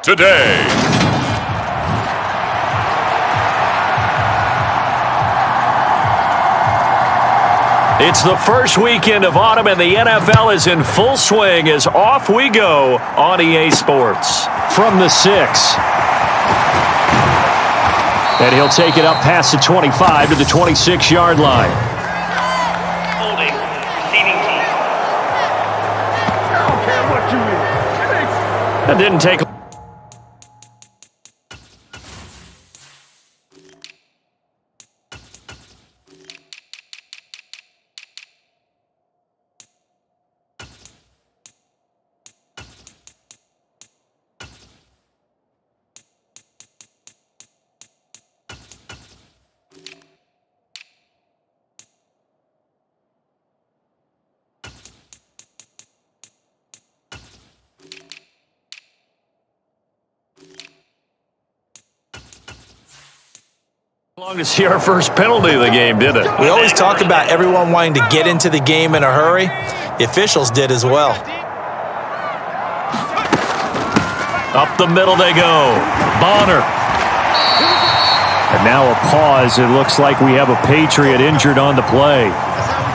Today. It's the first weekend of autumn, and the NFL is in full swing as off we go on EA Sports. From the 6. And he'll take it up past the 25 to the 26-yard line. Holding, receiving team. I don't care what you mean. That didn't take long to see our first penalty of the game, did it? We always talk about everyone wanting to get into the game in a hurry. The officials did as well. Up the middle they go. Bonner. And now a pause. It looks like we have a Patriot injured on the play.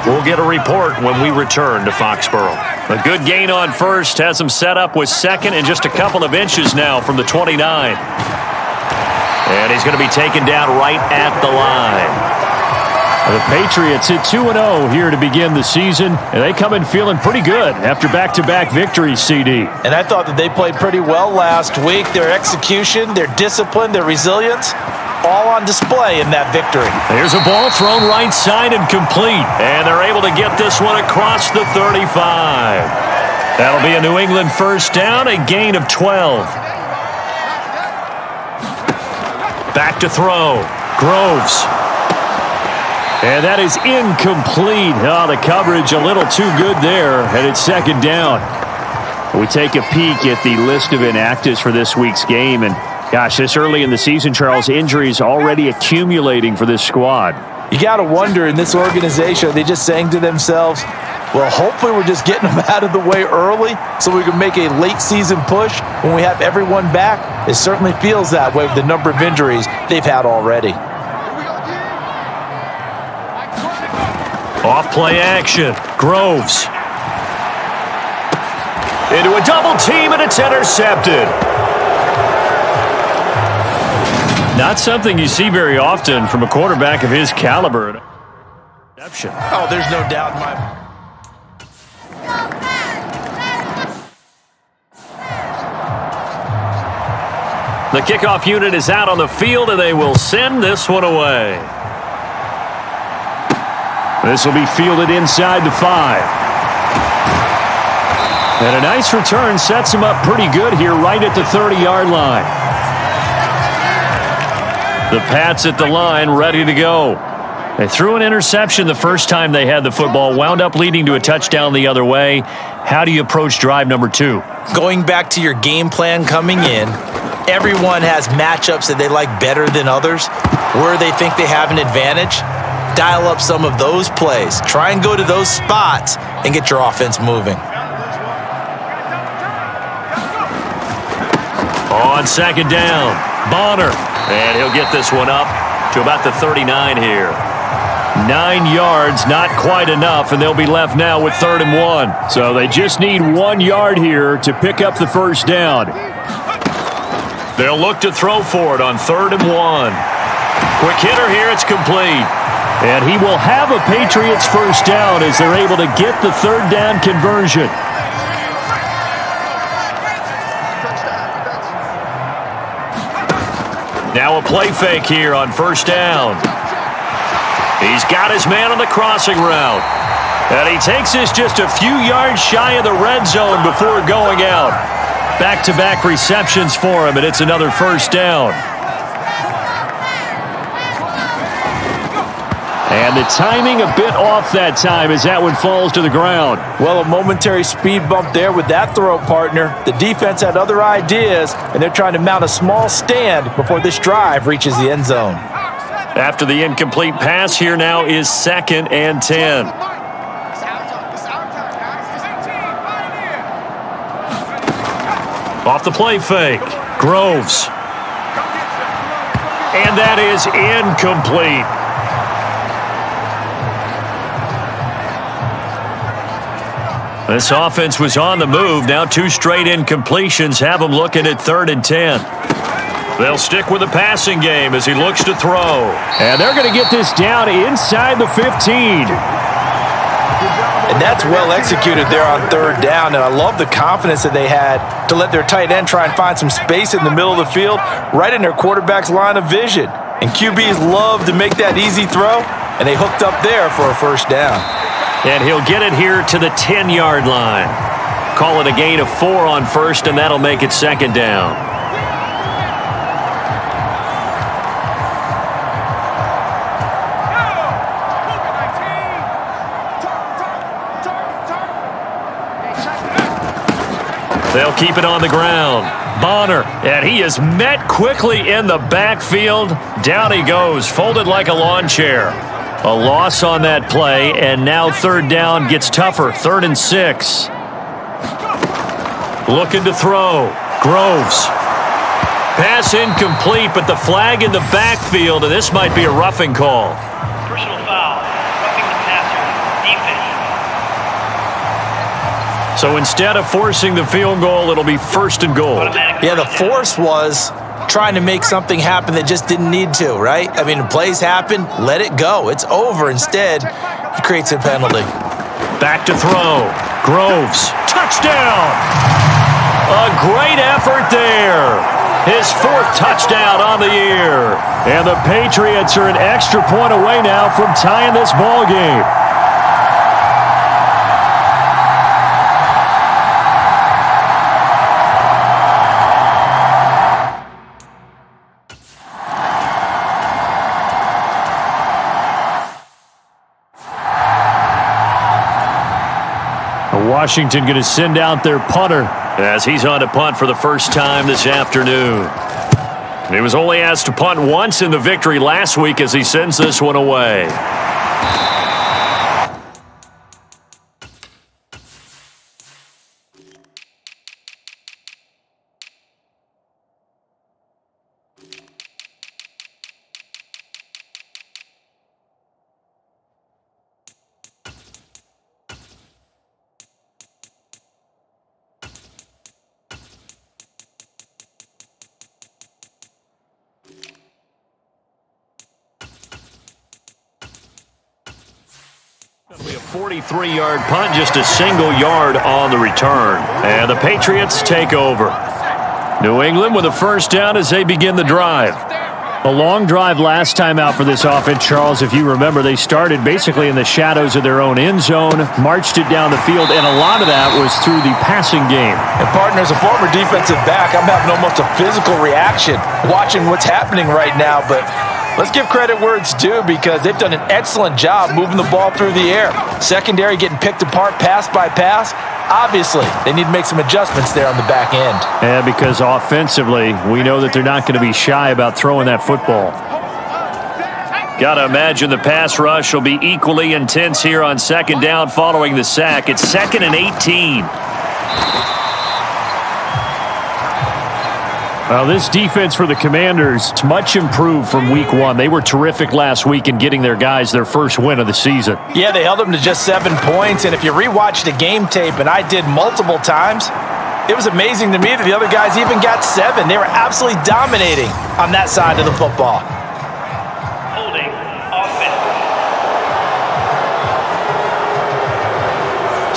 We'll get a report when we return to Foxborough. A good gain on first has him set up with second and just a couple of inches now from the 29. And he's going to be taken down right at the line. The Patriots hit 2-0 here to begin the season, and they come in feeling pretty good after back-to-back victories, CD. And I thought that they played pretty well last week. Their execution, their discipline, their resilience, all on display in that victory. There's a ball thrown right side and complete. And they're able to get this one across the 35. That'll be a New England first down, a gain of 12. Back to throw. Groves. And that is incomplete. Oh, the coverage a little too good there, and it's second down. We take a peek at the list of inactives for this week's game, and gosh, this early in the season, Charles, injuries already accumulating for this squad. You got to wonder in this organization, are they just saying to themselves, well, hopefully we're just getting them out of the way early so we can make a late season push when we have everyone back. It certainly feels that way with the number of injuries they've had already. Off play action. Groves. Into a double team, and it's intercepted. Not something you see very often from a quarterback of his caliber. Oh, there's no doubt in my... The kickoff unit is out on the field, and they will send this one away. This will be fielded inside the 5. And a nice return sets him up pretty good here right at the 30-yard line. The Pats at the line, ready to go. They threw an interception the first time they had the football, wound up leading to a touchdown the other way. How do you approach drive number 2? Going back to your game plan coming in, everyone has matchups that they like better than others, where they think they have an advantage. Dial up some of those plays. Try and go to those spots and get your offense moving. On second down, Bonner. And he'll get this one up to about the 39 here. 9 yards, not quite enough, and they'll be left now with 3rd and 1. So they just need 1 yard here to pick up the first down. They'll look to throw for it on 3rd and 1. Quick hitter here, it's complete. And he will have a Patriots first down as they're able to get the 3rd down conversion. Now a play fake here on 1st down. He's got his man on the crossing route. And he takes this just a few yards shy of the red zone before going out. Back-to-back receptions for him, and it's another 1st down. And the timing a bit off that time as that one falls to the ground. Well, a momentary speed bump there with that throw, partner. The defense had other ideas, and they're trying to mount a small stand before this drive reaches the end zone. After the incomplete pass, here now is 2nd and 10. Off the play fake, Groves. And that is incomplete. This offense was on the move. Now 2 straight incompletions have them looking at 3rd and 10. They'll stick with the passing game as he looks to throw. And they're going to get this down inside the 15. And that's well executed there on 3rd down. And I love the confidence that they had to let their tight end try and find some space in the middle of the field, right in their quarterback's line of vision. And QBs love to make that easy throw, and they hooked up there for a 1st down. And he'll get it here to the 10-yard line. Call it a gain of 4 on 1st, and that'll make it 2nd down. They'll keep it on the ground. Bonner, and he is met quickly in the backfield. Down he goes, folded like a lawn chair. A loss on that play, and now 3rd down gets tougher. 3rd and 6. Looking to throw. Groves. Pass incomplete, but the flag in the backfield, and this might be a roughing call. Personal foul. Roughing the passer. Defense. So instead of forcing the field goal, it'll be 1st and goal. Yeah, the force was trying to make something happen that just didn't need to, right? I mean, plays happen, let it go. It's over. Instead, he creates a penalty. Back to throw. Groves. Touchdown! A great effort there. His 4th touchdown on the year. And the Patriots are an extra point away now from tying this ball game. Washington going to send out their punter as he's on to punt for the first time this afternoon. He was only asked to punt once in the victory last week as he sends this one away. It'll be a 43-yard punt, just a single yard on the return. And the Patriots take over. New England with a 1st down as they begin the drive. A long drive last time out for this offense, Charles. If you remember, they started basically in the shadows of their own end zone, marched it down the field, and a lot of that was through the passing game. And partner, as a former defensive back, I'm having almost a physical reaction watching what's happening right now, but let's give credit where it's due because they've done an excellent job moving the ball through the air. Secondary getting picked apart pass by pass. Obviously, they need to make some adjustments there on the back end. Yeah, because offensively, we know that they're not going to be shy about throwing that football. Got to imagine the pass rush will be equally intense here on second down following the sack. It's 2nd and 18. Well, this defense for the Commanders is much improved from week 1. They were terrific last week in getting their guys their first win of the season. Yeah, they held them to just 7 points, and if you rewatch the game tape, and I did multiple times, it was amazing to me that the other guys even got 7. They were absolutely dominating on that side of the football. Holding offense.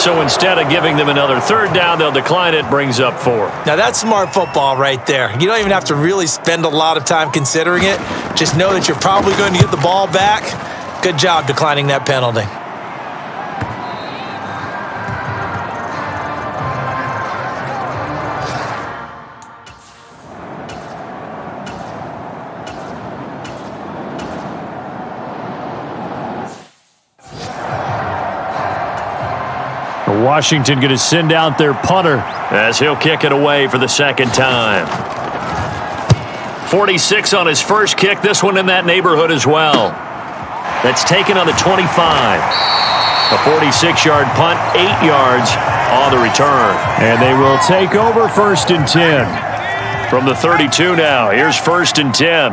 So instead of giving them another third down, they'll decline it, brings up 4. Now, that's smart football right there. You don't even have to really spend a lot of time considering it. Just know that you're probably going to get the ball back. Good job declining that penalty. Washington going to send out their punter as he'll kick it away for the second time. 46 on his first kick. This one in that neighborhood as well. That's taken on the 25. A 46-yard punt, 8 yards on the return. And they will take over 1st and 10. From the 32 now, here's 1st and 10.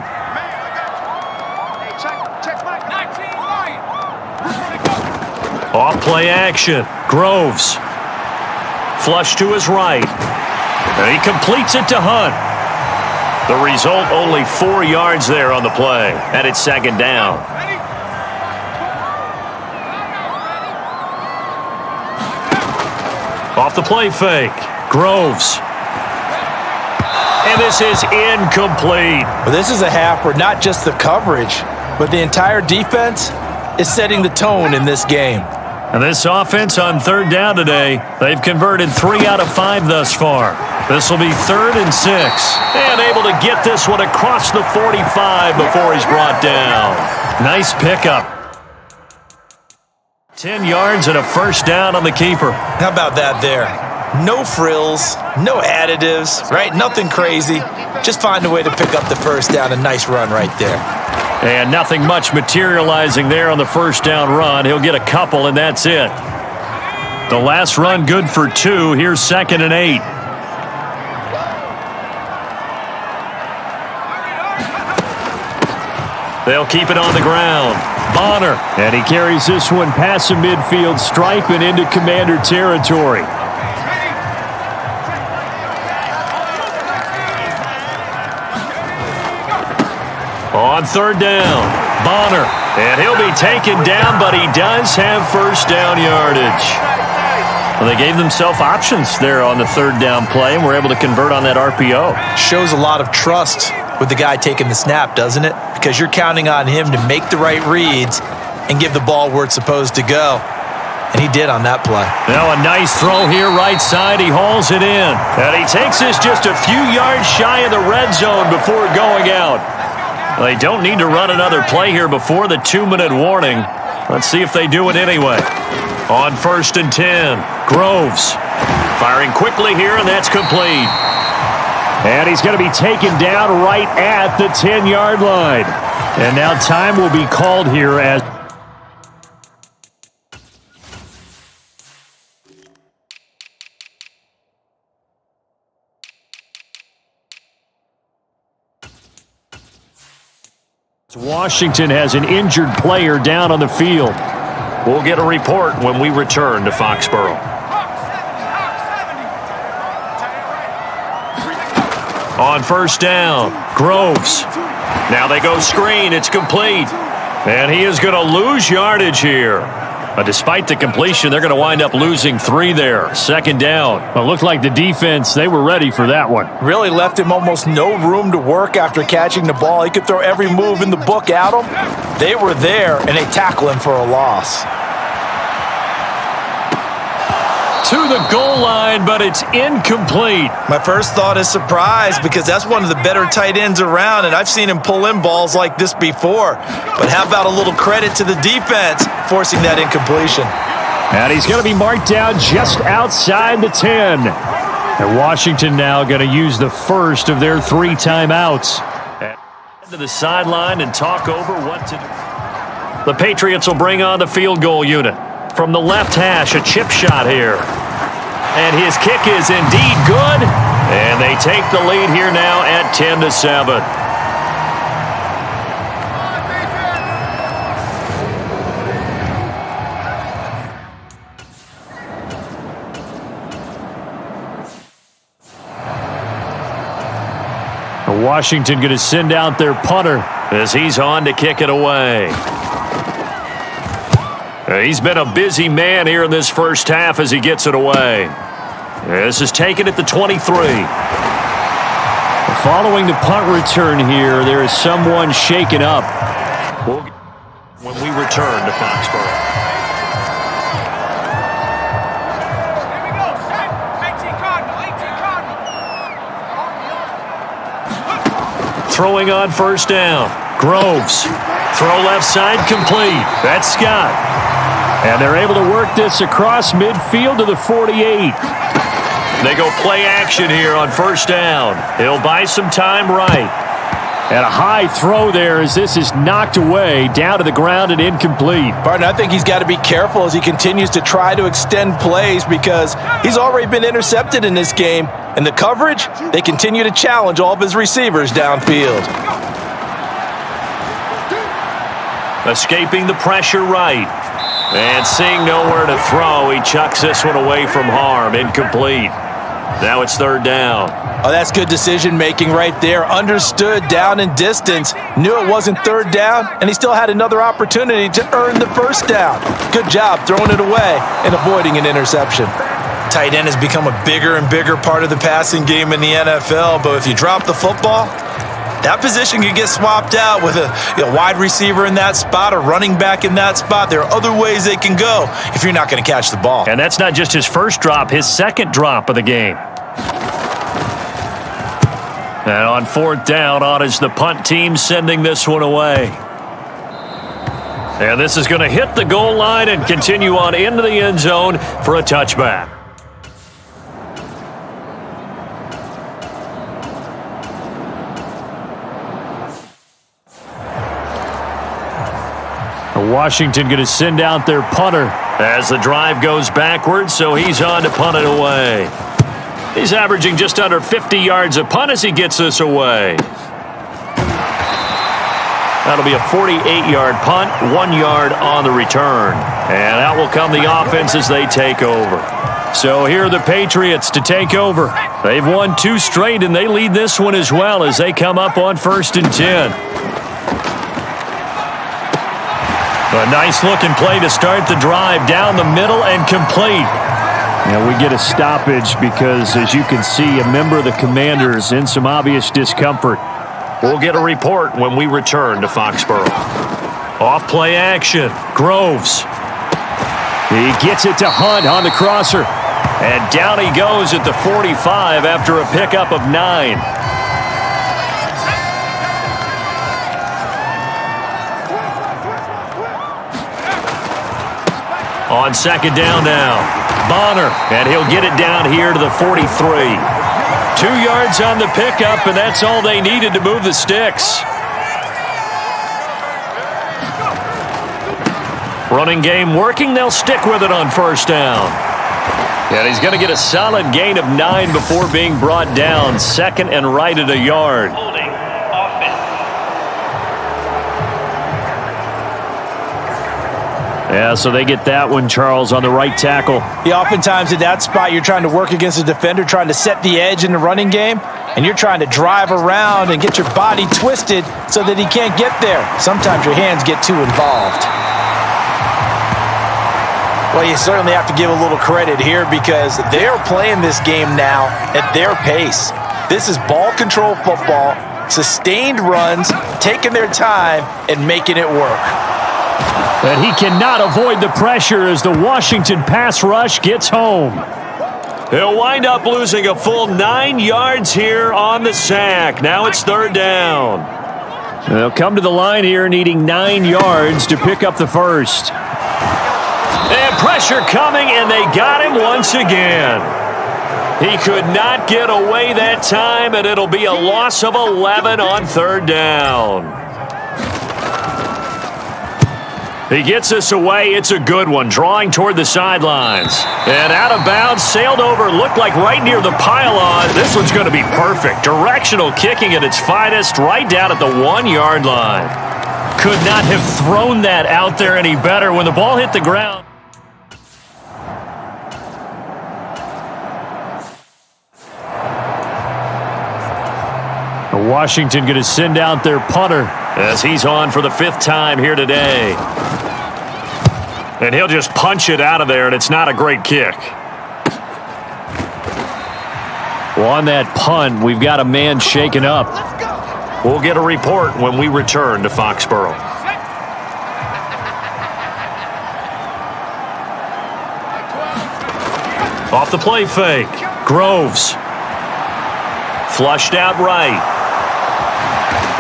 Off play action. Groves. Flush to his right. And he completes it to Hunt. The result, only 4 yards there on the play. And it's 2nd down. Off the play fake. Groves. And this is incomplete. Well, this is a half where not just the coverage, but the entire defense is setting the tone in this game. And this offense on 3rd down today, they've converted 3 out of 5 thus far. This will be 3rd and 6. And able to get this one across the 45 before he's brought down. Nice pickup. 10 yards and a 1st down on the keeper. How about that there? No frills, no additives, right? Nothing crazy. Just find a way to pick up the 1st down. A nice run right there. And nothing much materializing there on the 1st down run. He'll get a couple, and that's it. The last run good for 2. Here's 2nd and 8. They'll keep it on the ground. Bonner. And he carries this one past the midfield stripe and into Commander territory. On 3rd down, Bonner. And he'll be taken down, but he does have 1st down yardage. Well, they gave themselves options there on the 3rd down play and were able to convert on that RPO. Shows a lot of trust with the guy taking the snap, doesn't it? Because you're counting on him to make the right reads and give the ball where it's supposed to go. And he did on that play. Now a nice throw here right side. He hauls it in. And he takes this just a few yards shy of the red zone before going out. They don't need to run another play here before the 2-minute warning. Let's see if they do it anyway. On 1st and 10, Groves. Firing quickly here, and that's complete. And he's going to be taken down right at the 10-yard line. And now time will be called here as Washington has an injured player down on the field. We'll get a report when we return to Foxborough. On 1st down, Groves. Now they go screen. It's complete. And he is going to lose yardage here. But despite the completion, they're going to wind up losing 3 there. 2nd down. Well, it looked like the defense, they were ready for that one. Really left him almost no room to work after catching the ball. He could throw every move in the book at him. They were there, and they tackle him for a loss. To the goal line, but it's incomplete. My first thought is surprise because that's one of the better tight ends around, and I've seen him pull in balls like this before. But how about a little credit to the defense forcing that incompletion? And he's going to be marked down just outside the 10. And Washington now going to use the first of their 3 timeouts. To the sideline and talk over what to do. The Patriots will bring on the field goal unit. From the left hash, a chip shot here. And his kick is indeed good. And they take the lead here now at 10-7. Washington going to send out their punter as he's on to kick it away. He's been a busy man here in this first half as he gets it away. This is taken at the 23. Following the punt return here, there is someone shaken up. When we return to Foxborough. Throwing on first down. Groves. Throw left side complete. That's Scott. And they're able to work this across midfield to the 48. They go play action here on first down. He'll buy some time right. And a high throw there as this is knocked away, down to the ground and incomplete. Barton, I think he's got to be careful as he continues to try to extend plays because he's already been intercepted in this game. And the coverage, they continue to challenge all of his receivers downfield. Escaping the pressure right. And seeing nowhere to throw, he chucks this one away from harm. Incomplete. Now it's third down. Oh, that's good decision-making right there. Understood down and distance. Knew it wasn't third down, and he still had another opportunity to earn the first down. Good job throwing it away and avoiding an interception. Tight end has become a bigger and bigger part of the passing game in the NFL, but if you drop the football, that position can get swapped out with a wide receiver in that spot, a running back in that spot. There are other ways they can go if you're not going to catch the ball. And that's not just his first drop, his second drop of the game. And on fourth down, on is the punt team sending this one away. And this is going to hit the goal line and continue on into the end zone for a touchback. Washington going to send out their punter as the drive goes backwards, so he's on to punt it away. He's averaging just under 50 yards a punt as he gets this away. That'll be a 48-yard punt, 1 yard on the return. And out will come the offense as they take over. So here are the Patriots to take over. They've won 2 straight, and they lead this one as well as they come up on 1st and 10. A nice-looking play to start the drive down the middle and complete. Now we get a stoppage because, as you can see, a member of the Commanders in some obvious discomfort. We'll get a report when we return to Foxborough. Off play action. Groves. He gets it to Hunt on the crosser. And down he goes at the 45 after a pickup of 9. On second down now, Bonner, and he'll get it down here to the 43. 2 yards on the pickup, and that's all they needed to move the sticks. Running game working, they'll stick with it on first down. And he's going to get a solid gain of 9 before being brought down, second and right at a yard. Holding offense. Yeah, so they get that one, Charles, on the right tackle. Yeah, oftentimes at that spot, you're trying to work against a defender, trying to set the edge in the running game, and you're trying to drive around and get your body twisted so that he can't get there. Sometimes your hands get too involved. Well, you certainly have to give a little credit here because they're playing this game now at their pace. This is ball control football, sustained runs, taking their time, and making it work. But he cannot avoid the pressure as the Washington pass rush gets home. He'll wind up losing a full 9 yards here on the sack. Now it's third down. They'll come to the line here needing 9 yards to pick up the first. And pressure coming, and they got him once again. He could not get away that time, and it'll be a loss of 11 on third down. He gets us away. It's a good one. Drawing toward the sidelines. And out of bounds, sailed over, looked like right near the pylon. This one's going to be perfect. Directional kicking at its finest, right down at the 1-yard line. Could not have thrown that out there any better when the ball hit the ground. Washington going to send out their punter as he's on for the 5th time here today. And he'll just punch it out of there, and it's not a great kick. Well, on that punt, we've got a man shaken up. We'll get a report when we return to Foxborough. Off the play fake. Groves. Flushed out right.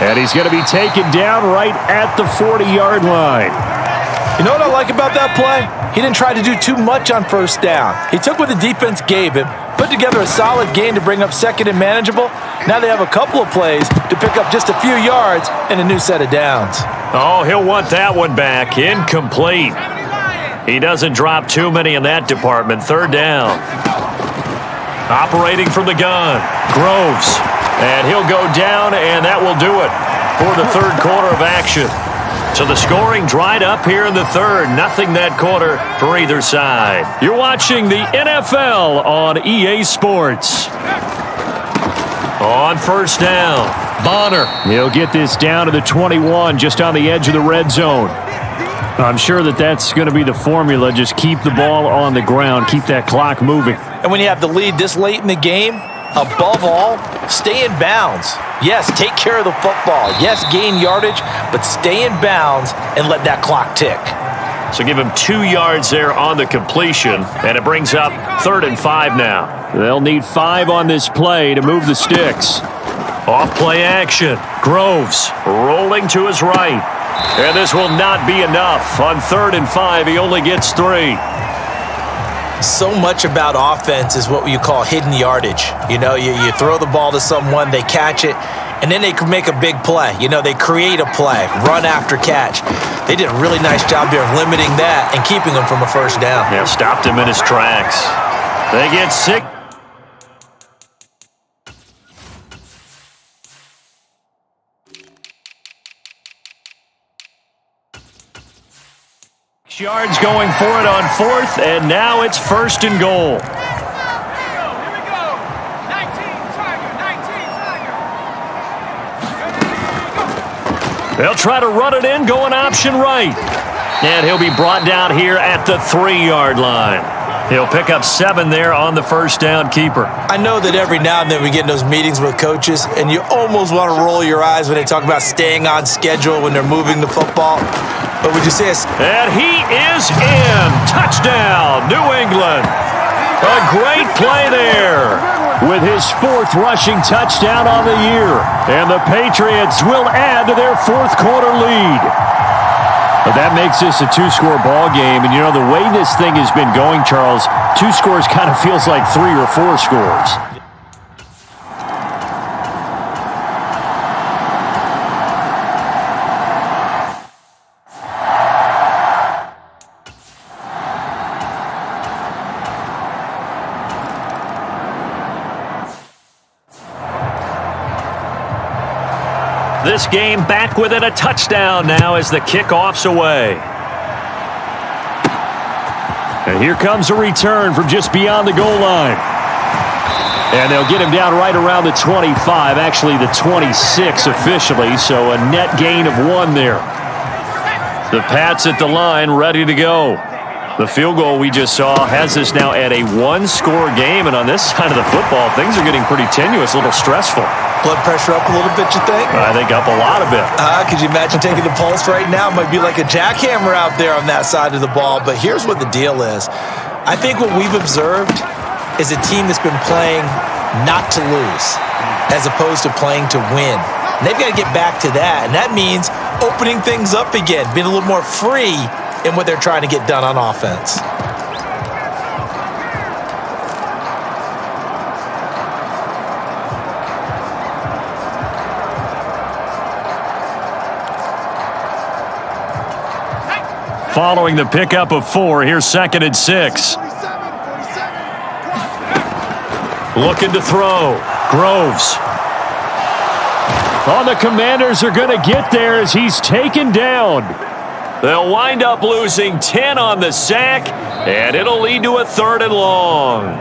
And he's going to be taken down right at the 40-yard line. You know what I like about that play? He didn't try to do too much on first down. He took what the defense gave him, put together a solid gain to bring up second and manageable. Now they have a couple of plays to pick up just a few yards and a new set of downs. Oh, he'll want that one back. Incomplete. He doesn't drop too many in that department. 3rd down. Operating from the gun. Groves. And he'll go down, and that will do it for the 3rd quarter of action. So the scoring dried up here in the 3rd. Nothing that quarter for either side. You're watching the NFL on EA Sports. On 1st down, Bonner. He'll get this down to the 21, just on the edge of the red zone. I'm sure that's going to be the formula. Just keep the ball on the ground. Keep that clock moving. And when you have the lead this late in the game, above all, stay in bounds. Yes, take care of the football. Yes, gain yardage, but stay in bounds and let that clock tick. So give him 2 yards there on the completion, and it brings up 3rd and 5 now. They'll need 5 on this play to move the sticks. Off play action. Groves rolling to his right. And this will not be enough. On 3rd and 5, he only gets 3. So much about offense is what you call hidden yardage. You know, you throw the ball to someone, they catch it, and then they can make a big play. You know, they create a play, run after catch. They did a really nice job there of limiting that and keeping him from a 1st down. Yeah, stopped him in his tracks. They get 6. Yards going for it on 4th, and now it's 1st and goal. They'll try to run it in, going option right. And he'll be brought down here at the 3-yard line. He'll pick up 7 there on the 1st down keeper. I know that every now and then we get in those meetings with coaches, and you almost want to roll your eyes when they talk about staying on schedule when they're moving the football. But would you say it's... And he is in. Touchdown, New England. A great play there. With his 4th rushing touchdown on the year. And the Patriots will add to their 4th quarter lead. But that makes this a 2-score ball game. And, you know, the way this thing has been going, Charles, 2 scores kind of feels like 3 or 4 scores. This game back within a touchdown now as the kickoff's away. And here comes a return from just beyond the goal line. And they'll get him down right around the 25, actually the 26 officially, so a net gain of 1 there. The Pats at the line, ready to go. The field goal we just saw has us now at a 1-score game, and on this side of the football, things are getting pretty tenuous, a little stressful. Blood pressure up a little bit, you think? I think up a lot of it. Could you imagine taking the pulse right now? Might be like a jackhammer out there on that side of the ball. But here's what the deal is. I think what we've observed is a team that's been playing not to lose as opposed to playing to win. And they've got to get back to that. And that means opening things up again, being a little more free in what they're trying to get done on offense. following the pickup of 4. Here's 2nd and 6. Looking to throw. Groves. Oh, the Commanders are going to get there as he's taken down. They'll wind up losing 10 on the sack, and it'll lead to a 3rd and long.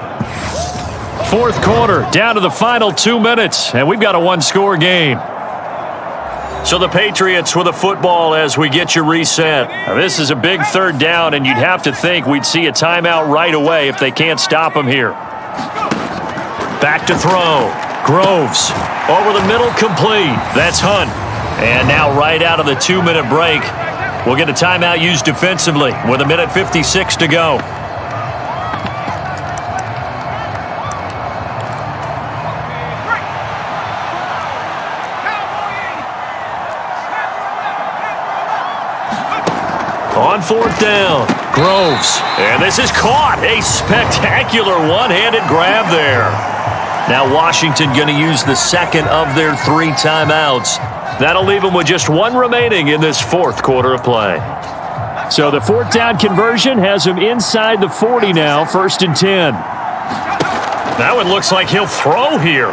4th quarter, down to the final 2 minutes, and we've got a one-score game. So the Patriots with the football as we get you reset. Now, this is a big 3rd down, and you'd have to think we'd see a timeout right away if they can't stop him here. Back to throw. Groves. Over the middle, complete. That's Hunt. And now right out of the 2-minute break, we'll get a timeout used defensively with 1:56 to go. On 4th down, Groves. And this is caught. A spectacular one-handed grab there. Now Washington going to use the 2nd of their 3 timeouts. That'll leave them with just 1 remaining in this 4th quarter of play. So the 4th down conversion has him inside the 40 now, 1st and 10. That one looks like he'll throw here.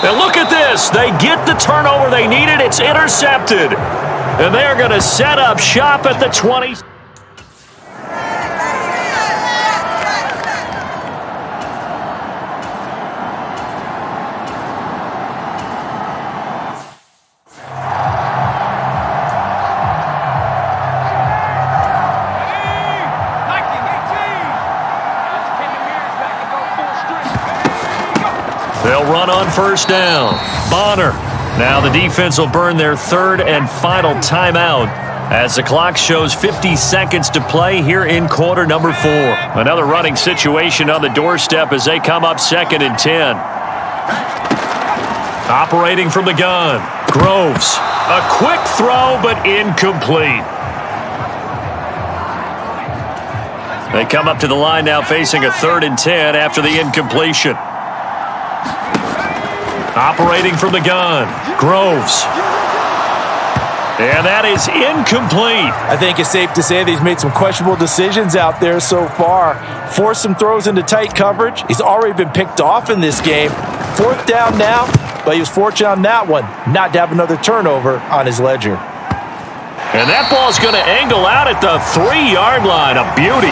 And look at this. They get the turnover they needed. It's intercepted. And they're going to set up shop at the 20. They'll run on 1st down. Bonner. Now the defense will burn their 3rd and final timeout as the clock shows 50 seconds to play here in quarter number 4. Another running situation on the doorstep as they come up 2nd and 10. Operating from the gun. Groves. A quick throw, but incomplete. They come up to the line now facing a 3rd and 10 after the incompletion. Operating from the gun. Groves. And that is incomplete. I think it's safe to say that he's made some questionable decisions out there so far. Forced some throws into tight coverage. He's already been picked off in this game. 4th down now, but he was fortunate on that one not to have another turnover on his ledger. And that ball's going to angle out at the 3-yard line. A beauty.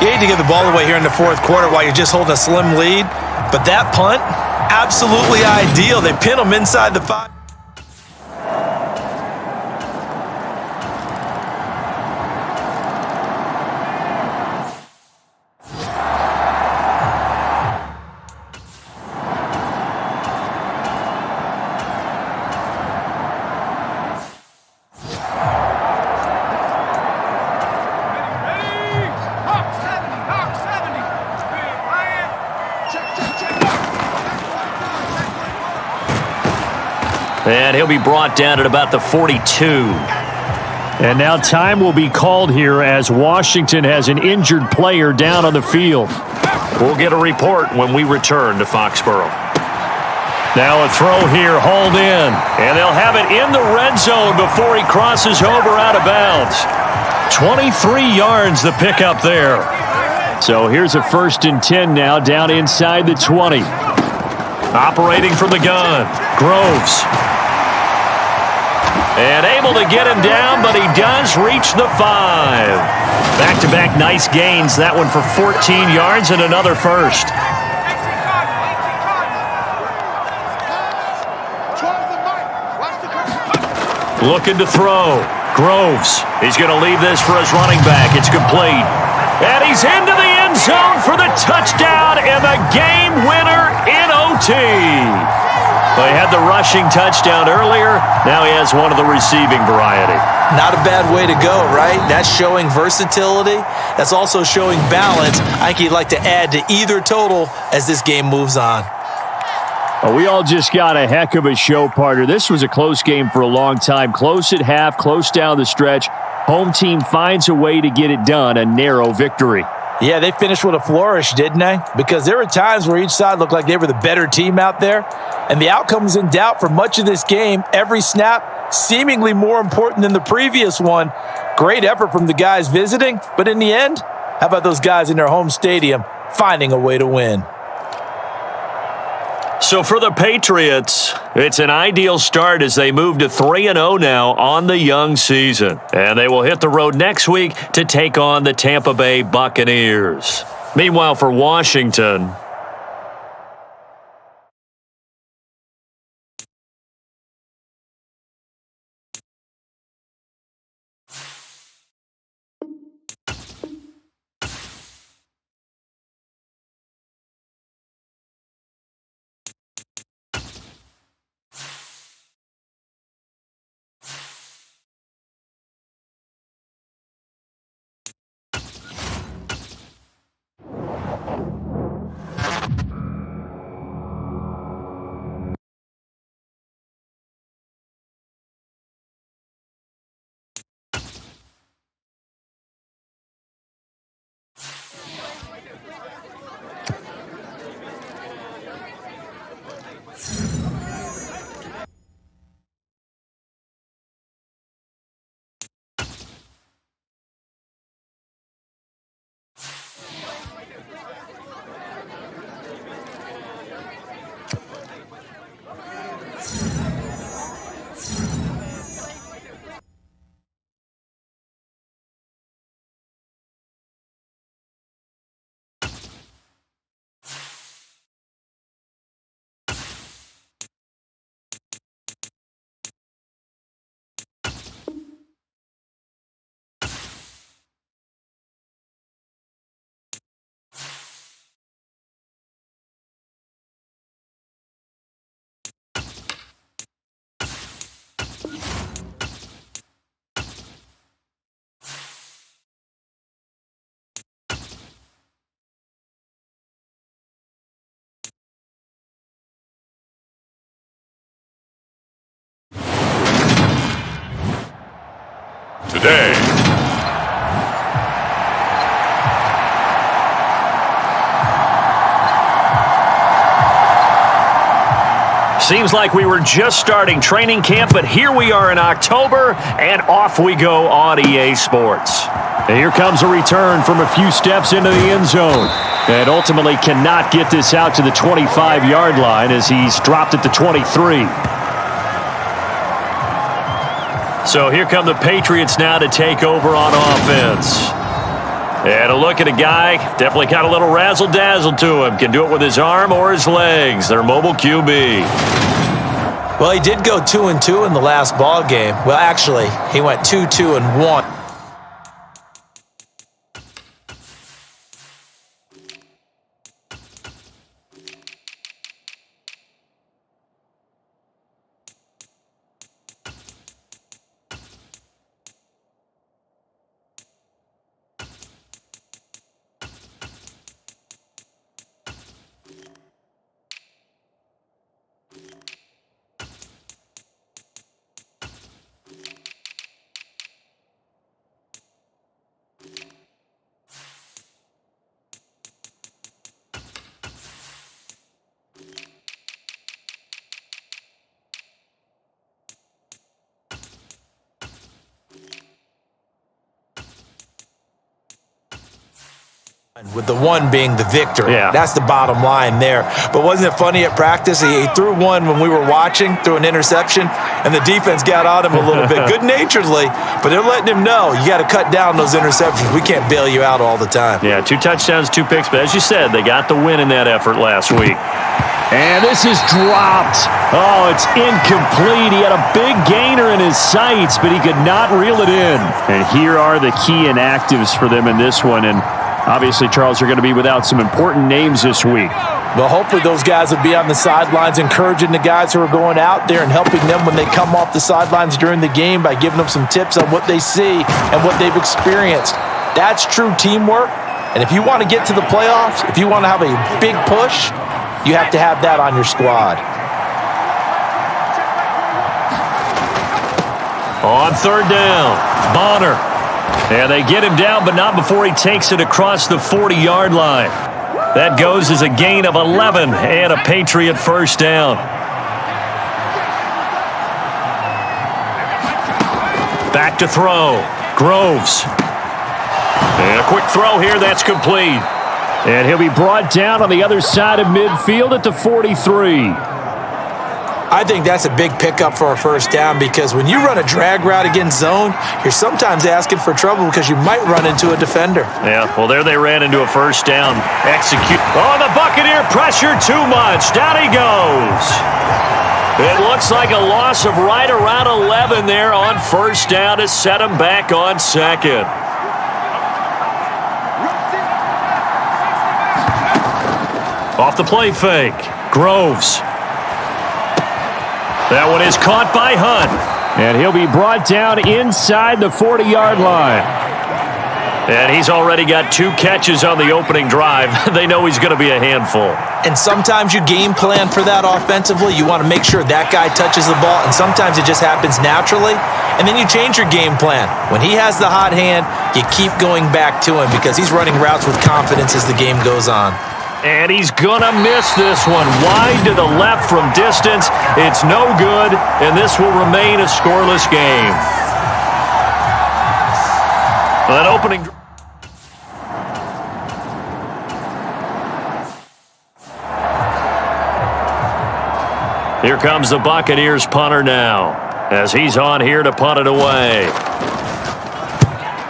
You hate to give the ball away here in the 4th quarter while you're just holding a slim lead, but that punt, absolutely ideal. They pin him inside the 5. And he'll be brought down at about the 42. And now time will be called here as Washington has an injured player down on the field. We'll get a report when we return to Foxborough. Now a throw here, hauled in. And they'll have it in the red zone before he crosses over out of bounds. 23 yards the pickup there. So here's a 1st and 10 now down inside the 20. Operating from the gun. Groves. And able to get him down, but he does reach the 5. Back-to-back nice gains. That one for 14 yards and another first. Looking to throw. Groves. He's going to leave this for his running back. It's complete. And he's into the end zone for the touchdown and the game winner in OT. Well, he had the rushing touchdown earlier. Now he has one of the receiving variety. Not a bad way to go, right? That's showing versatility. That's also showing balance. I think he'd like to add to either total as this game moves on. Well, we all just got a heck of a show, partner. This was a close game for a long time. Close at half, close down the stretch. Home team finds a way to get it done, a narrow victory. Yeah, they finished with a flourish, didn't they? Because there were times where each side looked like they were the better team out there, and the outcome was in doubt for much of this game. Every snap seemingly more important than the previous one. Great effort from the guys visiting, but in the end, how about those guys in their home stadium finding a way to win? So for the Patriots, it's an ideal start as they move to 3-0 now on the young season. And they will hit the road next week to take on the Tampa Bay Buccaneers. Meanwhile, for Washington, today. seems like we were just starting training camp, but here we are in October, and off we go on EA Sports. And here comes a return from a few steps into the end zone. And ultimately cannot get this out to the 25-yard line as he's dropped at the 23. So here come the Patriots now to take over on offense. And a look at a guy, definitely got a little razzle-dazzle to him. Can do it with his arm or his legs. Their mobile QB. Well, he did go 2-2 in the last ball game. Well, actually, he went 2-2-1. With the one being the victor. Yeah. That's the bottom line there. But wasn't it funny at practice? He threw one when we were watching, threw an interception, and the defense got on him a little bit, good-naturedly. But they're letting him know, you got to cut down those interceptions. We can't bail you out all the time. Yeah, 2 touchdowns, 2 picks. But as you said, they got the win in that effort last week. And this is dropped. Oh, it's incomplete. He had a big gainer in his sights, but he could not reel it in. And here are the key inactives for them in this one. And obviously, Charles, are going to be without some important names this week. Well, hopefully those guys will be on the sidelines encouraging the guys who are going out there and helping them when they come off the sidelines during the game by giving them some tips on what they see and what they've experienced. That's true teamwork. And if you want to get to the playoffs, if you want to have a big push, you have to have that on your squad. On third down, Bonner. And they get him down, but not before he takes it across the 40-yard line. That goes as a gain of 11 and a Patriot first down. Back to throw. Groves. And a quick throw here. That's complete. And he'll be brought down on the other side of midfield at the 43. I think that's a big pickup for a first down because when you run a drag route against zone, you're sometimes asking for trouble because you might run into a defender. Yeah, well, there they ran into a first down. Execute. Oh, the Buccaneer pressure too much. Down he goes. It looks like a loss of right around 11 there on first down to set him back on second. Off the play fake. Groves. That one is caught by Hunt. And he'll be brought down inside the 40-yard line. And he's already got 2 catches on the opening drive. They know he's going to be a handful. And sometimes you game plan for that offensively. You want to make sure that guy touches the ball, and sometimes it just happens naturally. And then you change your game plan. When he has the hot hand, you keep going back to him because he's running routes with confidence as the game goes on. And he's going to miss this one. Wide to the left from distance. It's no good, and this will remain a scoreless game. That opening. Here comes the Buccaneers punter now, as he's on here to punt it away.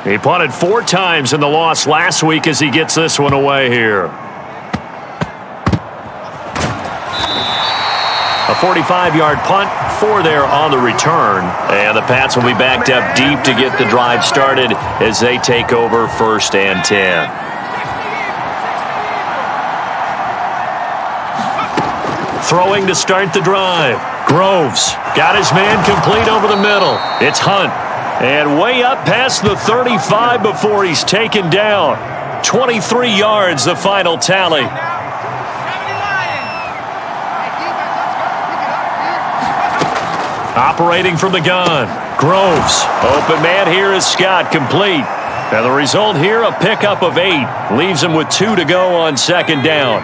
He punted 4 times in the loss last week as he gets this one away here. A 45-yard punt, 4 there on the return. And the Pats will be backed up deep to get the drive started as they take over 1st and 10. Throwing to start the drive. Groves got his man complete over the middle. It's Hunt. And way up past the 35 before he's taken down. 23 yards, the final tally. Operating from the gun. Groves. Open man here is Scott, complete. And the result here, a pickup of 8. Leaves him with 2 to go on 2nd down.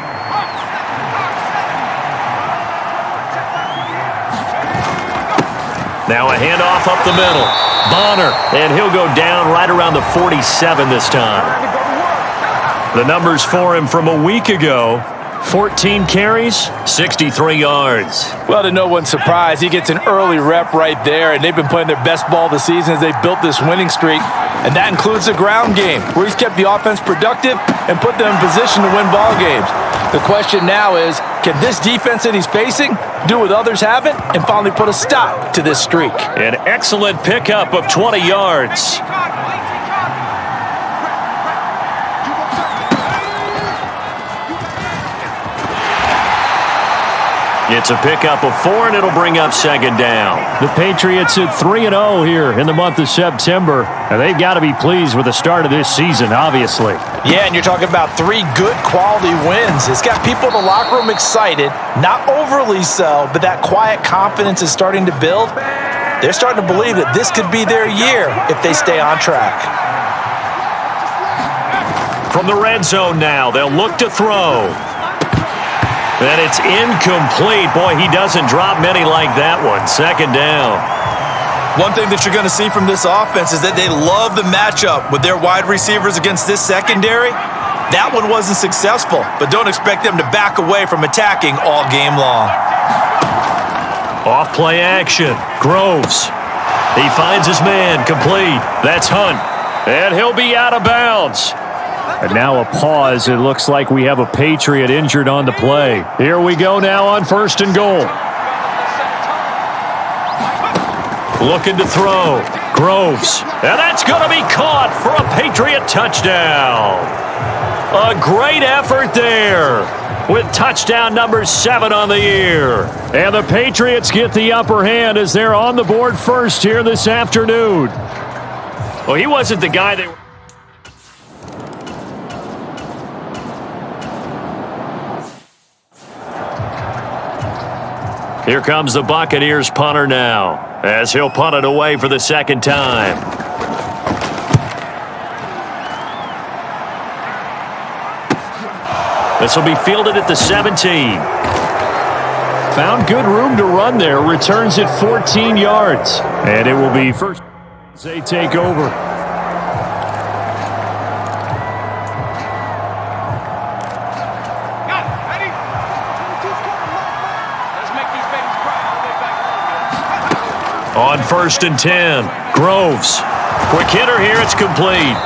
Now a handoff up the middle. Bonner. And he'll go down right around the 47 this time. The numbers for him from a week ago. 14 carries, 63 yards. Well, to no one's surprise, he gets an early rep right there, and they've been playing their best ball this season as they built this winning streak, and that includes the ground game, where he's kept the offense productive and put them in position to win ball games. The question now is, can this defense that he's facing do what others haven't and finally put a stop to this streak? An excellent pickup of 20 yards. It's a pickup of 4, and it'll bring up 2nd down. The Patriots at 3-0 here in the month of September. And they've got to be pleased with the start of this season, obviously. Yeah, and you're talking about 3 good quality wins. It's got people in the locker room excited, not overly so, but that quiet confidence is starting to build. They're starting to believe that this could be their year if they stay on track. From the red zone now, they'll look to throw. And it's incomplete. Boy, he doesn't drop many like that one. 2nd down. One thing that you're going to see from this offense is that they love the matchup with their wide receivers against this secondary. That one wasn't successful, but don't expect them to back away from attacking all game long. Off play action. Groves. He finds his man complete. That's Hunt. And he'll be out of bounds. And now a pause. It looks like we have a Patriot injured on the play. Here we go now on 1st and goal. Looking to throw. Groves. And that's going to be caught for a Patriot touchdown. A great effort there with touchdown number 7 on the year. And the Patriots get the upper hand as they're on the board first here this afternoon. Well, he wasn't the guy they were. Here comes the Buccaneers punter now, as he'll punt it away for the 2nd time. This will be fielded at the 17. Found good room to run there. Returns it 14 yards. And it will be first. They take over. On 1st and 10, Groves. Quick hitter here, it's complete.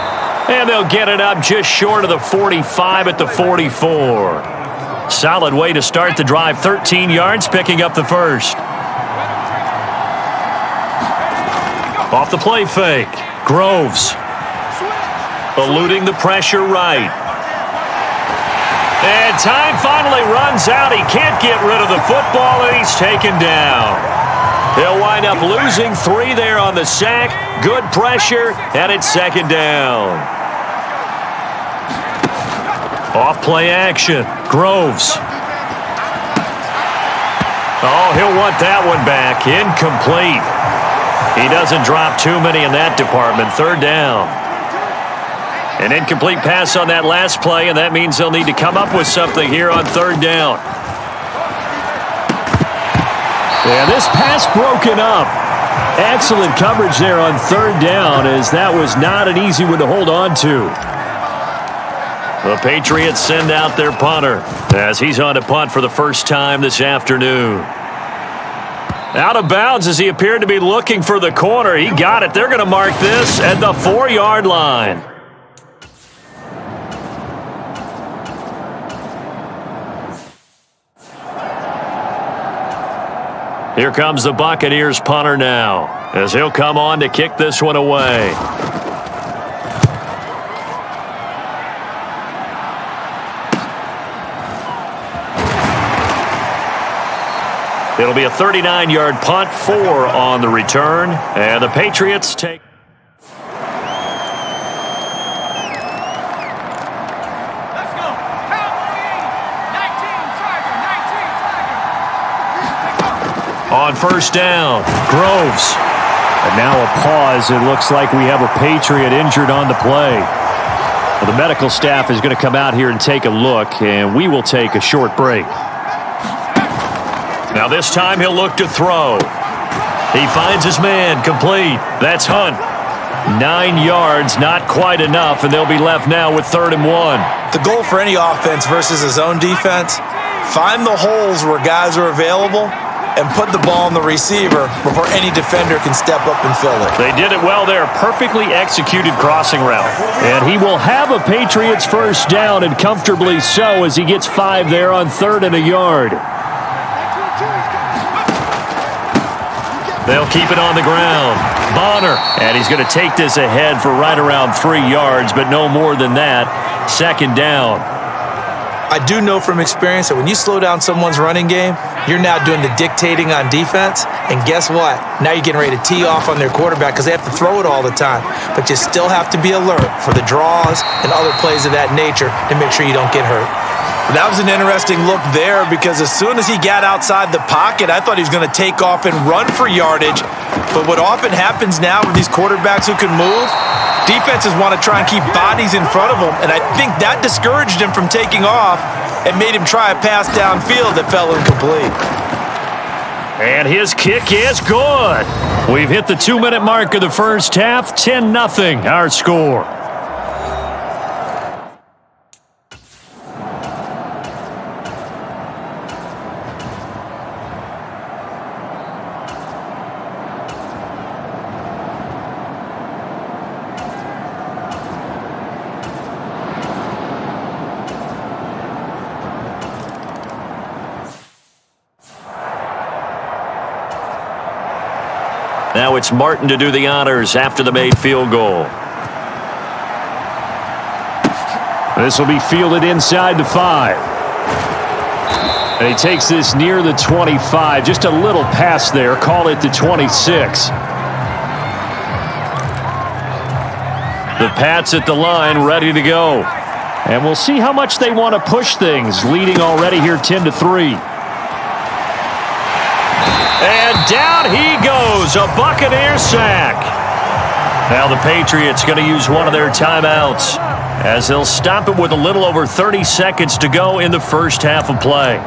And they'll get it up just short of the 45 at the 44. Solid way to start the drive, 13 yards, picking up the first. Off the play fake, Groves. Eluding the pressure right. And time finally runs out. He can't get rid of the football, and he's taken down. He'll wind up losing 3 there on the sack. Good pressure, and it's 2nd down. Off play action, Groves. Oh, he'll want that one back. Incomplete. He doesn't drop too many in that department. 3rd down. An incomplete pass on that last play, and that means they'll need to come up with something here on 3rd down. And this pass broken up. Excellent coverage there on 3rd down, as that was not an easy one to hold on to. The Patriots send out their punter as he's on to punt for the first time this afternoon. Out of bounds as he appeared to be looking for the corner. He got it. They're going to mark this at the 4-yard line. Here comes the Buccaneers punter now, as he'll come on to kick this one away. It'll be a 39-yard punt, 4 on the return, and the Patriots take. On 1st down, Groves. And now a pause. It looks like we have a Patriot injured on the play. Well, the medical staff is going to come out here and take a look, and we will take a short break. Now this time he'll look to throw. He finds his man, complete. That's Hunt. 9 yards, not quite enough, and they'll be left now with 3rd and 1. The goal for any offense versus his own defense, find the holes where guys are available and put the ball on the receiver before any defender can step up and fill it. They did it well there. Perfectly executed crossing route. And he will have a Patriots first down, and comfortably so, as he gets 5 there on 3rd and a yard. They'll keep it on the ground. Bonner. And he's going to take this ahead for right around 3 yards, but no more than that. 2nd down. I do know from experience that when you slow down someone's running game, you're now doing the dictating on defense. And guess what? Now you're getting ready to tee off on their quarterback because they have to throw it all the time. But you still have to be alert for the draws and other plays of that nature to make sure you don't get hurt. That was an interesting look there, because as soon as he got outside the pocket, I thought he was going to take off and run for yardage. But what often happens now with these quarterbacks who can move, defenses want to try and keep bodies in front of them, and I think that discouraged him from taking off and made him try a pass downfield that fell incomplete. And his kick is good. We've hit the 2-minute mark of the first half. 10-0 our score. Now it's Martin to do the honors after the made field goal. This will be fielded inside the 5. And he takes this near the 25. Just a little pass there. Call it the 26. The Pats at the line, ready to go. And we'll see how much they want to push things, leading already here 10-3. And down he goes, a Buccaneer sack. Now the Patriots going to use one of their timeouts, as they'll stop it with a little over 30 seconds to go in the first half of play.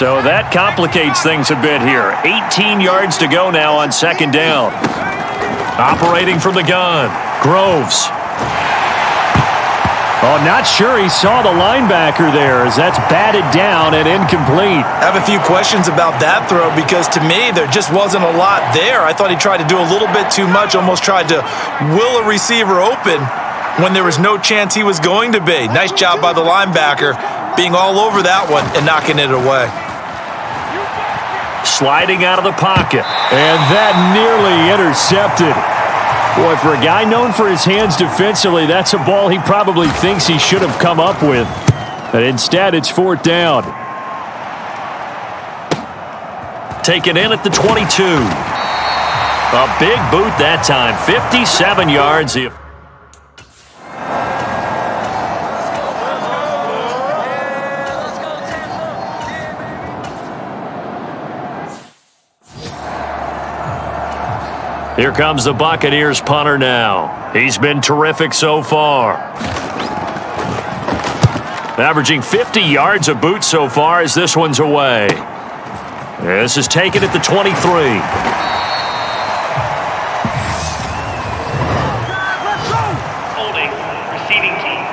So that complicates things a bit here. 18 yards to go now on second down. Operating from the gun, Groves. Oh, not sure he saw the linebacker there as that's batted down and incomplete. I have a few questions about that throw because to me there just wasn't a lot there. I thought he tried to do a little bit too much, almost tried to will a receiver open when there was no chance he was going to be. Nice job by the linebacker being all over that one and knocking it away. Sliding out of the pocket. And that nearly intercepted. Boy, for a guy known for his hands defensively, that's a ball he probably thinks he should have come up with. But instead, it's fourth down. Taken in at the 22. A big boot that time. 57 yards. Here comes the Buccaneers punter now. He's been terrific so far. Averaging 50 yards a boot so far as this one's away. This is taken at the 23. Holding. Receiving team.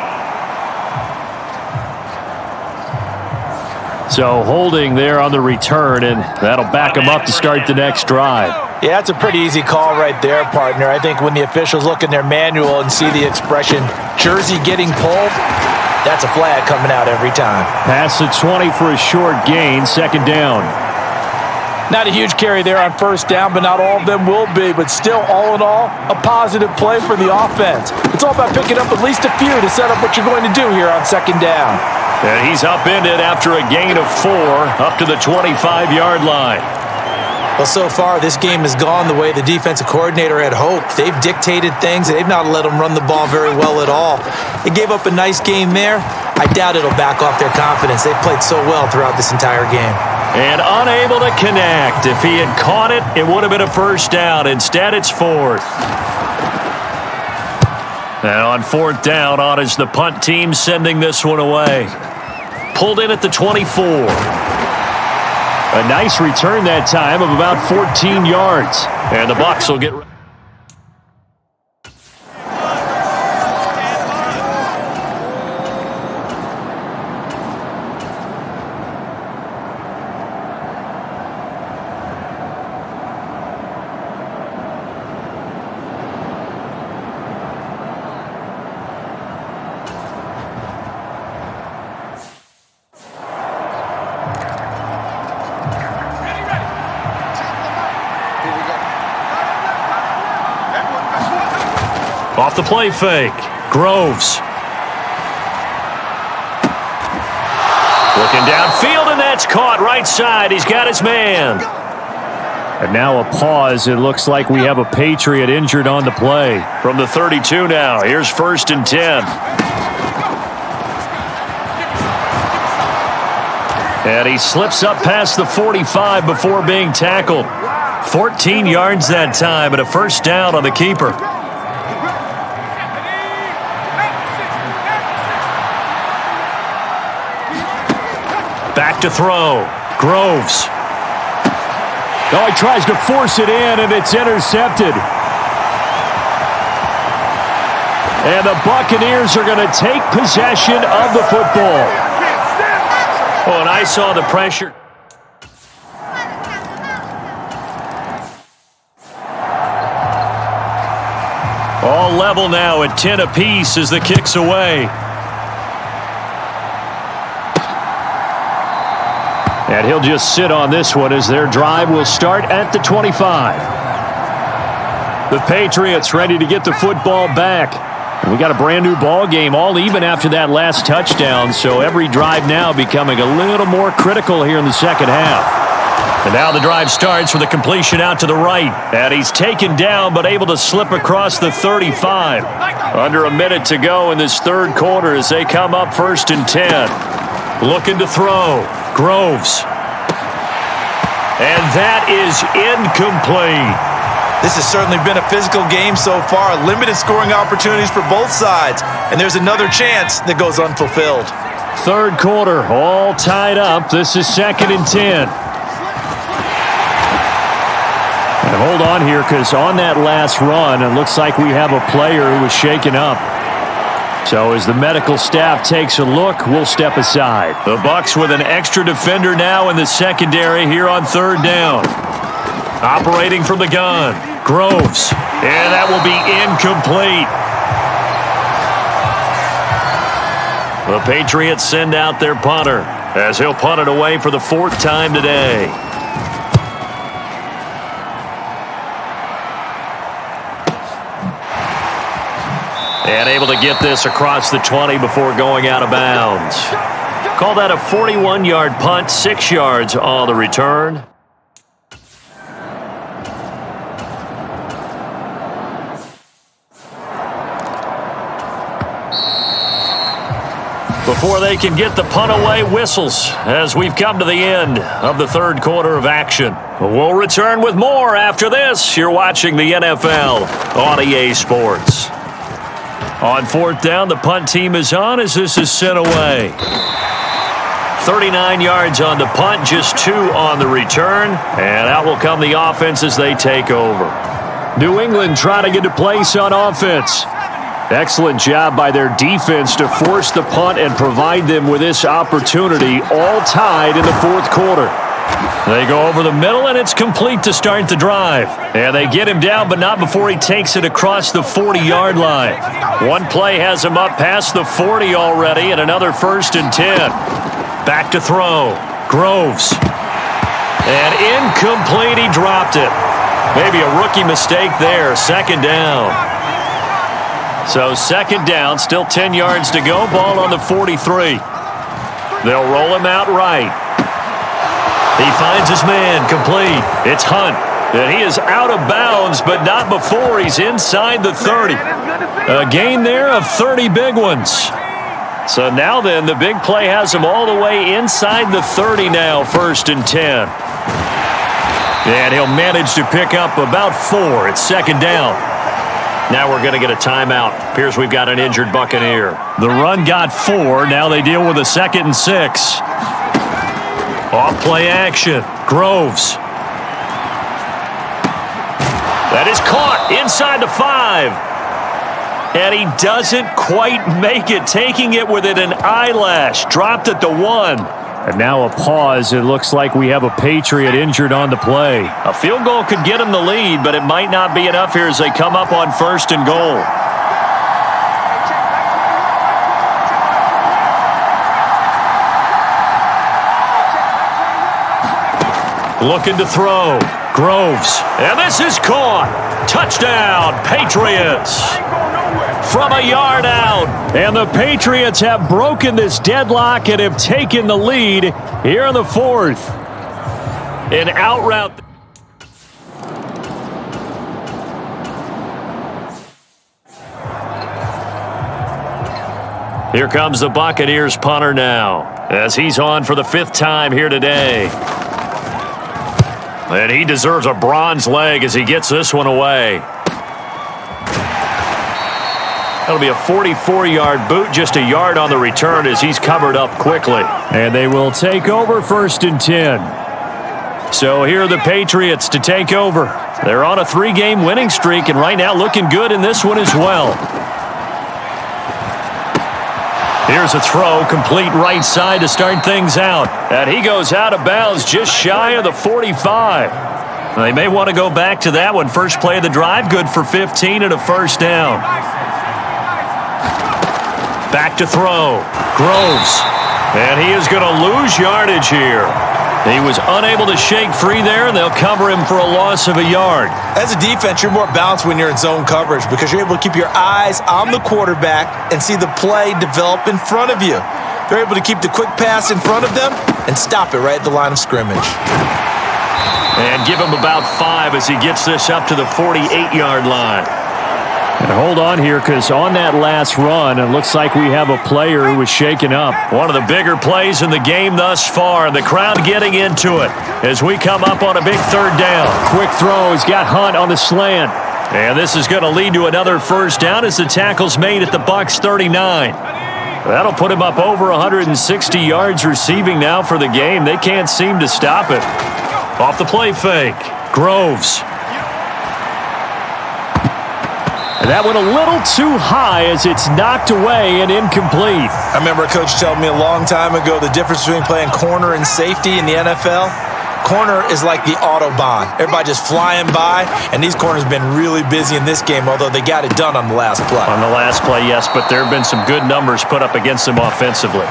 So holding there on the return, and that'll back him up to start the next drive. Yeah, that's a pretty easy call right there, partner. I think when the officials look in their manual and see the expression, jersey getting pulled, that's a flag coming out every time. Past the 20 for a short gain, second down. Not a huge carry there on first down, but not all of them will be. But still, all in all, a positive play for the offense. It's all about picking up at least a few to set up what you're going to do here on second down. And he's upended after a gain of 4 up to the 25-yard line. Well, so far, this game has gone the way the defensive coordinator had hoped. They've dictated things, and they've not let them run the ball very well at all. They gave up a nice game there. I doubt it'll back off their confidence. They've played so well throughout this entire game. And unable to connect. If he had caught it, it would have been a first down. Instead, it's fourth. And on fourth down, on is the punt team sending this one away. Pulled in at the 24. A nice return that time of about 14 yards. And the Bucs will get... Off the play fake. Groves. Looking downfield, and that's caught right side. He's got his man. And now a pause. It looks like we have a Patriot injured on the play. From the 32 now. Here's first and 10. And he slips up past the 45 before being tackled. 14 yards that time, and a first down on the keeper. Back to throw. Groves. Oh, he tries to force it in, and it's intercepted. And the Buccaneers are going to take possession of the football. Oh, and I saw the pressure. All level now at 10 apiece as the kick's away. And he'll just sit on this one as their drive will start at the 25. The Patriots ready to get the football back. And we got a brand new ball game, all even after that last touchdown. So every drive now becoming a little more critical here in the second half. And now the drive starts with a completion out to the right. And he's taken down but able to slip across the 35. Under a minute to go in this third quarter as they come up first and 10. Looking to throw. Groves. And that is incomplete. This has certainly been a physical game so far. Limited scoring opportunities for both sides. And there's another chance that goes unfulfilled. Third quarter, all tied up. This is 2nd and 10. And hold on here, because on that last run, it looks like we have a player who was shaken up. So as the medical staff takes a look, we'll step aside. The Bucs with an extra defender now in the secondary here on 3rd down. Operating from the gun, Groves. And that will be incomplete. The Patriots send out their punter as he'll punt it away for the 4th time today. And able to get this across the 20 before going out of bounds. Call that a 41-yard punt, 6 yards on the return. Before they can get the punt away, whistles as we've come to the end of the 3rd quarter of action. We'll return with more after this. You're watching the NFL on EA Sports. On 4th down, the punt team is on as this is sent away. 39 yards on the punt, just 2 on the return. And out will come the offense as they take over. New England trying to get a place on offense. Excellent job by their defense to force the punt and provide them with this opportunity, all tied in the 4th quarter. They go over the middle, and it's complete to start the drive. And they get him down, but not before he takes it across the 40-yard line. One play has him up past the 40 already, and another 1st and 10. Back to throw. Groves. And incomplete, he dropped it. Maybe a rookie mistake there, 2nd down. So 2nd down, still 10 yards to go, ball on the 43. They'll roll him out right. He finds his man, complete. It's Hunt, and he is out of bounds, but not before he's inside the 30. A gain there of 30 big ones. So now then, the big play has him all the way inside the 30 now, 1st and 10. And he'll manage to pick up about 4. It's 2nd down. Now we're going to get a timeout. Appears we've got an injured Buccaneer. The run got 4. Now they deal with a 2nd and 6. Off play action. Groves. That is caught inside the 5. And he doesn't quite make it, taking it within an eyelash. Dropped at the 1. And now a pause. It looks like we have a Patriot injured on the play. A field goal could get him the lead, but it might not be enough here as they come up on 1st and goal. Looking to throw. Groves. And this is caught. Touchdown, Patriots. From a yard out. And the Patriots have broken this deadlock and have taken the lead here in the 4th. An out route. Here comes the Buccaneers punter now as he's on for the 5th time here today. And he deserves a bronze leg as he gets this one away. That'll be a 44-yard boot, just a yard on the return as he's covered up quickly. And they will take over 1st and 10. So here are the Patriots to take over. They're on a 3-game winning streak and right now looking good in this one as well. Here's a throw, complete right side to start things out. And he goes out of bounds just shy of the 45. They may want to go back to that one. First play of the drive, good for 15 and a 1st down. Back to throw. Groves. And he is going to lose yardage here. He was unable to shake free there, and they'll cover him for a loss of a yard. As a defense, you're more balanced when you're in zone coverage because you're able to keep your eyes on the quarterback and see the play develop in front of you. They're able to keep the quick pass in front of them and stop it right at the line of scrimmage. And give him about 5 as he gets this up to the 48-yard line. And hold on here, because on that last run, it looks like we have a player who was shaken up. One of the bigger plays in the game thus far. The crowd getting into it as we come up on a big 3rd down. Quick throw. He's got Hunt on the slant. And this is going to lead to another 1st down as the tackle's made at the Bucs 39. That'll put him up over 160 yards receiving now for the game. They can't seem to stop it. Off the play fake. Groves. And that went a little too high as it's knocked away and incomplete. I remember a coach telling me a long time ago the difference between playing corner and safety in the NFL. Corner is like the Autobahn. Everybody just flying by, and these corners have been really busy in this game, although they got it done on the last play. On the last play, yes, but there have been some good numbers put up against them offensively.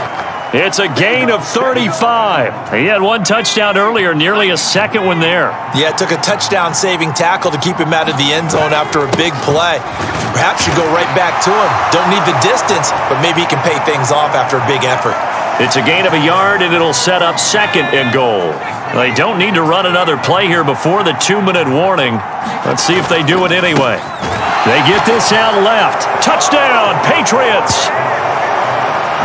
It's a gain of 35. He had one touchdown earlier, nearly a second one there. Yeah, it took a touchdown-saving tackle to keep him out of the end zone after a big play. Perhaps you go right back to him. Don't need the distance, but maybe he can pay things off after a big effort. It's a gain of a yard, and it'll set up second and goal. They don't need to run another play here before the 2-minute warning. Let's see if they do it anyway. They get this out left. Touchdown, Patriots!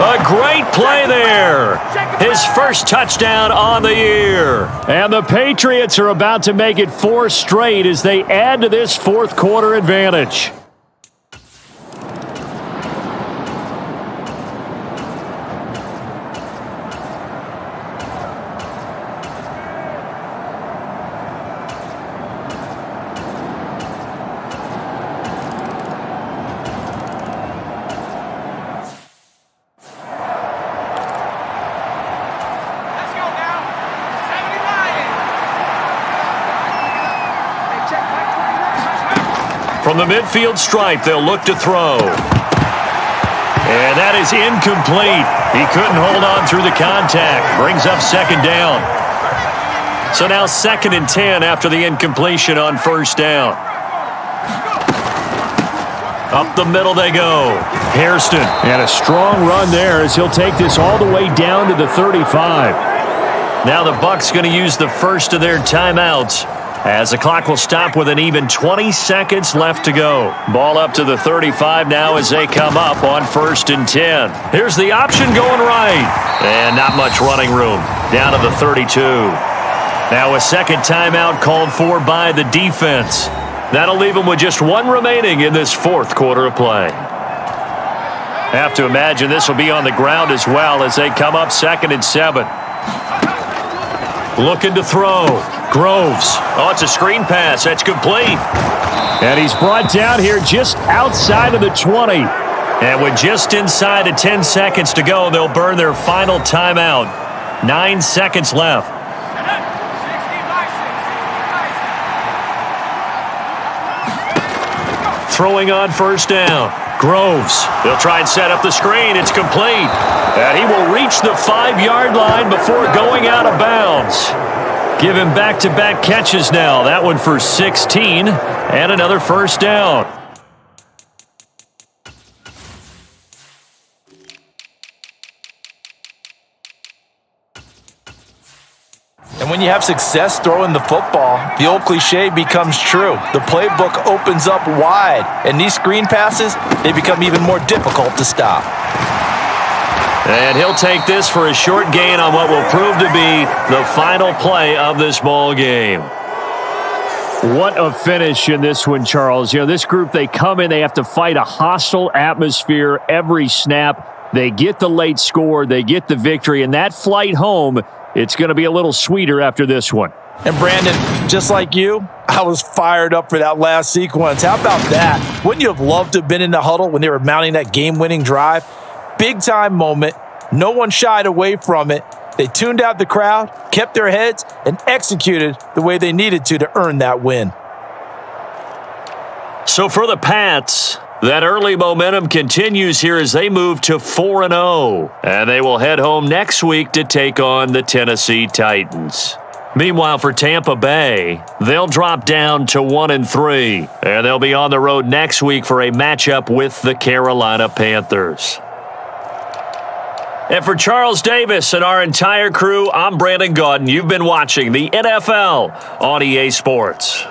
A great play there. His first touchdown on the year. And the Patriots are about to make it 4 straight as they add to this fourth quarter advantage. From the midfield stripe, they'll look to throw. And that is incomplete. He couldn't hold on through the contact. Brings up second down. So now 2nd and 10 after the incompletion on first down. Up the middle they go. Hairston. And a strong run there as he'll take this all the way down to the 35. Now the Bucs going to use the first of their timeouts, as the clock will stop with an even 20 seconds left to go. Ball up to the 35 now as they come up on 1st and 10. Here's the option going right. And not much running room. Down to the 32. Now a second timeout called for by the defense. That'll leave them with just one remaining in this fourth quarter of play. Have to imagine this will be on the ground as well as they come up 2nd and 7. Looking to throw. Groves. Oh, it's a screen pass. That's complete. And he's brought down here just outside of the 20. And with just inside of 10 seconds to go, they'll burn their final timeout. 9 seconds left. Throwing on first down. Groves. They'll try and set up the screen. It's complete. And he will reach the 5-yard line before going out of bounds. Give him back-to-back catches now. That one for 16 and another first down. And when you have success throwing the football, the old cliche becomes true. The playbook opens up wide, and these screen passes, they become even more difficult to stop. And he'll take this for a short gain on what will prove to be the final play of this ball game. What a finish in this one, Charles. You know, this group, they come in, they have to fight a hostile atmosphere every snap. They get the late score, they get the victory, and that flight home, it's going to be a little sweeter after this one. And Brandon, just like you, I was fired up for that last sequence. How about that? Wouldn't you have loved to have been in the huddle when they were mounting that game-winning drive? Big-time moment. No one shied away from it. They tuned out the crowd, kept their heads, and executed the way they needed to earn that win. So for the Pats, that early momentum continues here as they move to 4-0. And they will head home next week to take on the Tennessee Titans. Meanwhile, for Tampa Bay, they'll drop down to 1-3. And they'll be on the road next week for a matchup with the Carolina Panthers. And for Charles Davis and our entire crew, I'm Brandon Gaudin. You've been watching the NFL on EA Sports.